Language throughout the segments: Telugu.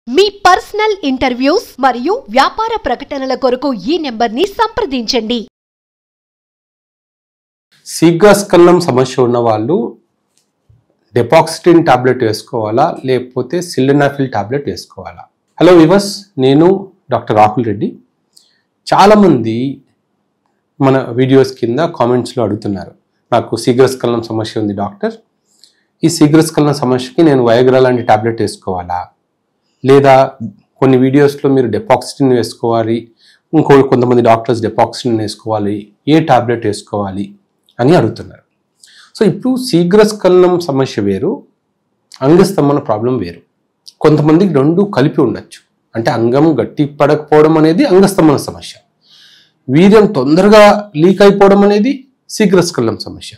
మీ పర్సనల్ ఇంటర్వ్యూస్ మరియు వ్యాపార ప్రకటనల కొరకు ఈ నెంబర్ని సంప్రదించండి. శీఘ్రస్ఖలనం సమస్య ఉన్న వాళ్ళు డెపాక్సిటిన్ టాబ్లెట్ వేసుకోవాలా లేకపోతే సిల్డెనాఫిల్ టాబ్లెట్ వేసుకోవాలా? హలో వివర్స్, నేను డాక్టర్ రాహుల్ రెడ్డి. చాలామంది మన వీడియోస్ కింద కామెంట్స్లో అడుగుతున్నారు, నాకు శీఘ్రస్ఖలనం సమస్య ఉంది డాక్టర్, ఈ శీఘ్రస్ఖలనం సమస్యకి నేను వయాగ్రా లాంటి టాబ్లెట్ వేసుకోవాలా, లేదా కొన్ని వీడియోస్లో మీరు డెపాక్సిటిన్ వేసుకోవాలి, కొంతమంది డాక్టర్స్ డెపాక్సిటిన్ వేసుకోవాలి, ఏ టాబ్లెట్ వేసుకోవాలి అని అడుగుతున్నారు. సో ఇప్పుడు శీఘ్రస్ఖలనం సమస్య వేరు, అంగస్తంభన ప్రాబ్లం వేరు. కొంతమందికి రెండు కలిపి ఉండొచ్చు. అంటే అంగం గట్టి పడకపోవడం అనేది అంగస్తంభన సమస్య, వీర్యం తొందరగా లీక్ అయిపోవడం అనేది శీఘ్రస్ఖలనం సమస్య.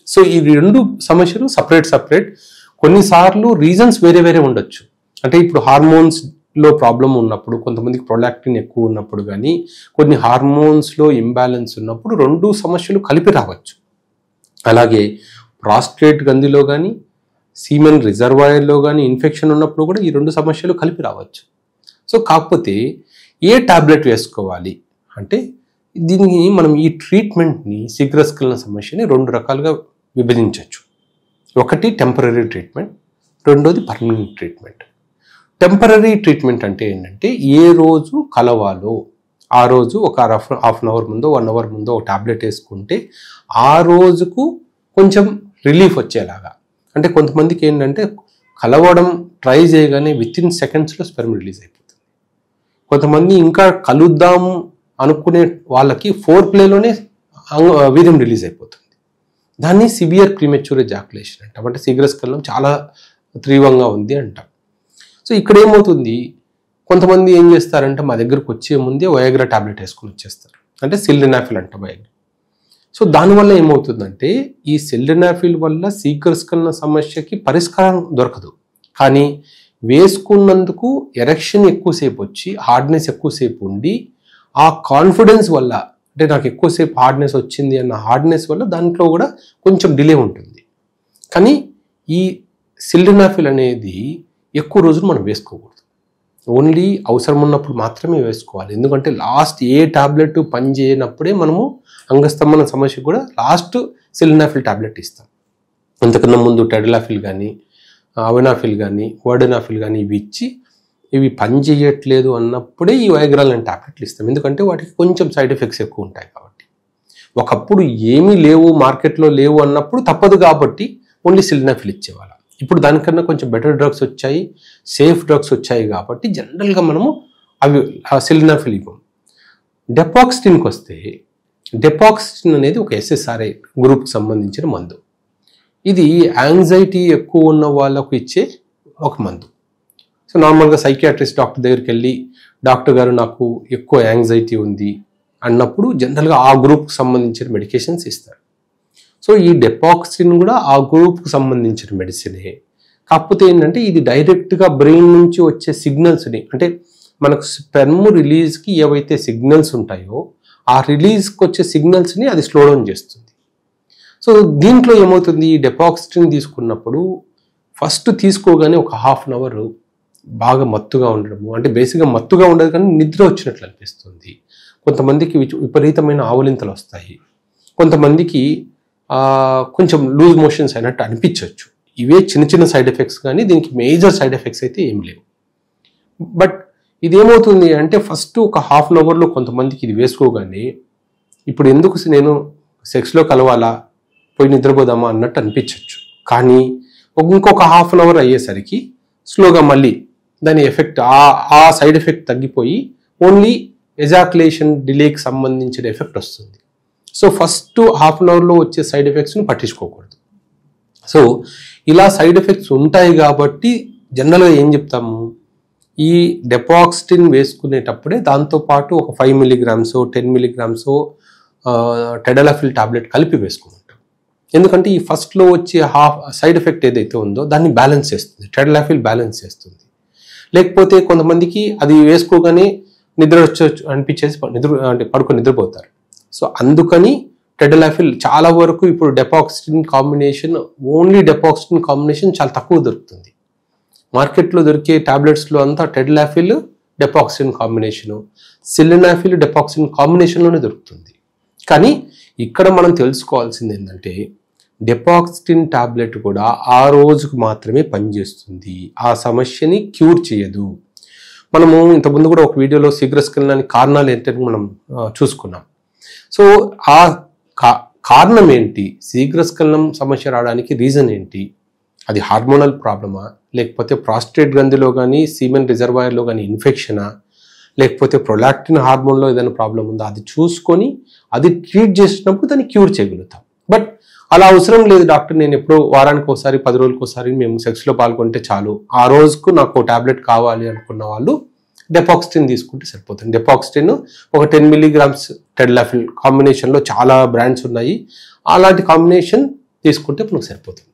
సో ఈ రెండు సమస్యలు సపరేట్. కొన్నిసార్లు రీజన్స్ వేరే వేరే ఉండొచ్చు. అంటే ఇప్పుడు హార్మోన్స్లో ప్రాబ్లం ఉన్నప్పుడు, కొంతమందికి ప్రొలాక్టిన్ ఎక్కువ ఉన్నప్పుడు, కానీ కొన్ని హార్మోన్స్లో ఇంబ్యాలెన్స్ ఉన్నప్పుడు రెండు సమస్యలు కలిపి రావచ్చు. అలాగే ప్రాస్టేట్ గ్రంథిలో కానీ సీమెన్ రిజర్వాయర్లో కానీ ఇన్ఫెక్షన్ ఉన్నప్పుడు కూడా ఈ రెండు సమస్యలు కలిపి రావచ్చు. సో కాకపోతే ఏ టాబ్లెట్ వేసుకోవాలి అంటే, దీన్ని మనం ఈ ట్రీట్మెంట్ని శీఘ్రస్ఖలన సమస్యని రెండు రకాలుగా విభజించవచ్చు. ఒకటి టెంపరరీ ట్రీట్మెంట్, రెండోది పర్మనెంట్ ట్రీట్మెంట్. టెంపరరీ ట్రీట్మెంట్ అంటే ఏంటంటే, ఏ రోజు కలవాలో ఆ రోజు ఒక హాఫ్ అన్ అవర్ ముందో 1 అవర్ ముందో ఒక టాబ్లెట్ వేసుకుంటే ఆ రోజుకు కొంచెం రిలీఫ్ వచ్చేలాగా. అంటే కొంతమందికి ఏంటంటే కలవడం ట్రై చేయగానే వితిన్ సెకండ్స్లో స్పెర్మ్ రిలీజ్ అయిపోతుంది. కొంతమంది ఇంకా కలుద్దాం అనుకునే వాళ్ళకి 4 ప్లేలోనే వీర్యం రిలీజ్ అయిపోతుంది. దాన్ని సివియర్ ప్రీమెచ్యూర్ ఎజాక్యులేషన్ అంటాం. అంటే శీఘ్రస్ఖలనం చాలా తీవ్రంగా ఉంది అంటాం. సో ఇక్కడ ఏమవుతుంది, కొంతమంది ఏం చేస్తారంటే మా దగ్గరకు వచ్చే ముందే వయాగ్రా టాబ్లెట్ వేసుకొని వచ్చేస్తారు. అంటే సిల్డెనాఫిల్ అంట వయాగ్రా. సో దానివల్ల ఏమవుతుందంటే, ఈ సిల్డెనాఫిల్ వల్ల శీఘ్రస్ఖలన సమస్యకి పరిష్కారం దొరకదు, కానీ వేసుకున్నందుకు ఎరెక్షన్ ఎక్కువసేపు వచ్చి హార్డ్నెస్ ఎక్కువసేపు ఉండి, ఆ కాన్ఫిడెన్స్ వల్ల, అంటే నాకు ఎక్కువసేపు హార్డ్నెస్ వచ్చింది అన్న హార్డ్నెస్ వల్ల దాంట్లో కూడా కొంచెం డిలే ఉంటుంది. కానీ ఈ సిల్డెనాఫిల్ అనేది ఎక్కువ రోజులు మనం వేసుకోకూడదు. ఓన్లీ అవసరం ఉన్నప్పుడు మాత్రమే వేసుకోవాలి. ఎందుకంటే లాస్ట్ ఏ టాబ్లెట్ పని చేయనప్పుడే మనము అంగస్తంభన సమస్య కూడా లాస్ట్ సిల్డెనాఫిల్ టాబ్లెట్ ఇస్తాం. అంతకన్నా ముందు టెడలాఫిల్ కానీ అవెనాఫిల్ కానీ వర్డెనాఫిల్ కానీ ఇవి ఇచ్చి ఇవి పని చేయట్లేదు అన్నప్పుడే ఈ వయాగ్రా లాంటి టాబ్లెట్లు ఇస్తాం. ఎందుకంటే వాటికి కొంచెం సైడ్ ఎఫెక్ట్స్ ఎక్కువ ఉంటాయి కాబట్టి. ఒకప్పుడు ఏమీ లేవు, మార్కెట్లో లేవు అన్నప్పుడు తప్పదు కాబట్టి ఓన్లీ సిల్డెనాఫిల్ ఇచ్చేవాళ్ళం. ఇప్పుడు దానికన్నా కొంచెం బెటర్ డ్రగ్స్ వచ్చాయి, సేఫ్ డ్రగ్స్ వచ్చాయి కాబట్టి జనరల్గా మనము అవి సిల్డెనాఫిల్ ఇవ్వం. డెపాక్సిటిన్కి వస్తే, డెపాక్సిటిన్ అనేది ఒక SSRI గ్రూప్కి సంబంధించిన మందు. ఇది యాంగ్జైటీ ఎక్కువ ఉన్న వాళ్ళకు ఇచ్చే ఒక మందు. సో నార్మల్గా సైకియాట్రిస్ట్ డాక్టర్ దగ్గరికి వెళ్ళి, డాక్టర్ గారు నాకు ఎక్కువ యాంగ్జైటీ ఉంది అన్నప్పుడు జనరల్గా ఆ గ్రూప్కి సంబంధించిన మెడికేషన్స్ ఇస్తారు. సో ఈ డెపాక్సిటిన్ కూడా ఆ గ్రూప్కి సంబంధించిన మెడిసినే. కాకపోతే ఏంటంటే ఇది డైరెక్ట్గా బ్రెయిన్ నుంచి వచ్చే సిగ్నల్స్ని, అంటే మనకు స్పెర్మ్ రిలీజ్కి ఏవైతే సిగ్నల్స్ ఉంటాయో ఆ రిలీజ్కి వచ్చే సిగ్నల్స్ని అది స్లో డౌన్ చేస్తుంది. సో దీంట్లో ఏమవుతుంది, ఈ డెపాక్సిటిన్ తీసుకున్నప్పుడు ఫస్ట్ తీసుకోగానే ఒక హాఫ్ అన్ అవర్ బాగా మత్తుగా ఉండడము, అంటే బేసిక్గా మత్తుగా ఉండదు కానీ నిద్ర వచ్చినట్లు అనిపిస్తుంది. కొంతమందికి విపరీతమైన ఆవలింతలు వస్తాయి, కొంతమందికి కొంచెం లూజ్ మోషన్స్ అయినట్టు అనిపించవచ్చు. ఇవే చిన్న సైడ్ ఎఫెక్ట్స్, కానీ దీనికి మేజర్ సైడ్ ఎఫెక్ట్స్ అయితే ఏం లేవు. బట్ ఇదేమవుతుంది అంటే, ఫస్ట్ ఒక హాఫ్ అన్ అవర్లో కొంతమందికి ఇది వేసుకోగానే ఇప్పుడు ఎందుకు నేను సెక్స్లో కలవాలా, పోయి నిద్రపోదామా అన్నట్టు అనిపించవచ్చు. కానీ ఇంకొక హాఫ్ అన్ అవర్ అయ్యేసరికి స్లోగా మళ్ళీ దాని ఎఫెక్ట్, ఆ సైడ్ ఎఫెక్ట్ తగ్గిపోయి ఓన్లీ ఎజాక్యులేషన్ డిలేకి సంబంధించిన ఎఫెక్ట్ వస్తుంది. సో ఫస్ట్ హాఫ్ అన్ అవర్లో వచ్చే సైడ్ ఎఫెక్ట్స్ని పట్టించుకోకూడదు. సో ఇలా సైడ్ ఎఫెక్ట్స్ ఉంటాయి కాబట్టి జనరల్గా ఏం చెప్తాము, ఈ డెపాక్సిటిన్ వేసుకునేటప్పుడే దాంతోపాటు ఒక 5 mg 10 mg టెడలాఫిల్ టాబ్లెట్ కలిపి వేసుకుంటాం. ఎందుకంటే ఈ ఫస్ట్లో వచ్చే సైడ్ ఎఫెక్ట్ ఏదైతే ఉందో దాన్ని బ్యాలెన్స్ చేస్తుంది, టెడలాఫిల్ బ్యాలెన్స్ చేస్తుంది. లేకపోతే కొంతమందికి అది వేసుకోగానే నిద్ర వచ్చి అనిపించేసి పడుకొని నిద్రపోతారు. సో అందుకని టెడలాఫిల్ చాలా వరకు ఇప్పుడు డెపాక్సిటిన్ కాంబినేషన్, ఓన్లీ డెపాక్సిటిన్ కాంబినేషన్ చాలా తక్కువ దొరుకుతుంది. మార్కెట్లో దొరికే టాబ్లెట్స్లో అంతా టెడ్లాఫిల్ డెపాక్సిన్ కాంబినేషను, సిలినాఫిల్ డెపాక్సిన్ కాంబినేషన్లోనే దొరుకుతుంది. కానీ ఇక్కడ మనం తెలుసుకోవాల్సింది ఏంటంటే డెపాక్సిన్ టాబ్లెట్ కూడా ఆ రోజుకు మాత్రమే పనిచేస్తుంది, ఆ సమస్యని క్యూర్ చేయదు. మనము ఇంతకుముందు కూడా ఒక వీడియోలో శీఘ్రస్ఖలనానికి కారణాలు ఏంటని మనం చూసుకున్నాం. సో ఆ కారణం ఏంటి, శీఘ్రస్ఖలనం సమస్య రావడానికి రీజన్ ఏంటి, అది హార్మోనల్ ప్రాబ్లమా, లేకపోతే ప్రాస్టేట్ గ్రంథిలో కానీ సీమెన్ రిజర్వాయర్లో కానీ ఇన్ఫెక్షనా, లేకపోతే ప్రొలాక్టిన్ హార్మోన్లో ఏదైనా ప్రాబ్లం ఉందా, అది చూసుకొని అది ట్రీట్ చేసినప్పుడు దాన్ని క్యూర్ చేయగలుగుతాం. బట్ అలా అవసరం లేదు డాక్టర్, నేను ఎప్పుడో వారానికి ఒకసారి 10 రోజులకు ఒకసారి మేము సెక్స్లో పాల్గొంటే చాలు, ఆ రోజుకు నాకు టాబ్లెట్ కావాలి అనుకున్న వాళ్ళు డెపాక్సిన్ తీసుకుంటే సరిపోతుంది. డెపాక్సిన్ ఒక 10 mg టెడ్లాఫిల్ కాంబినేషన్లో చాలా బ్రాండ్స్ ఉన్నాయి, అలాంటి కాంబినేషన్ తీసుకుంటే మనకు సరిపోతుంది.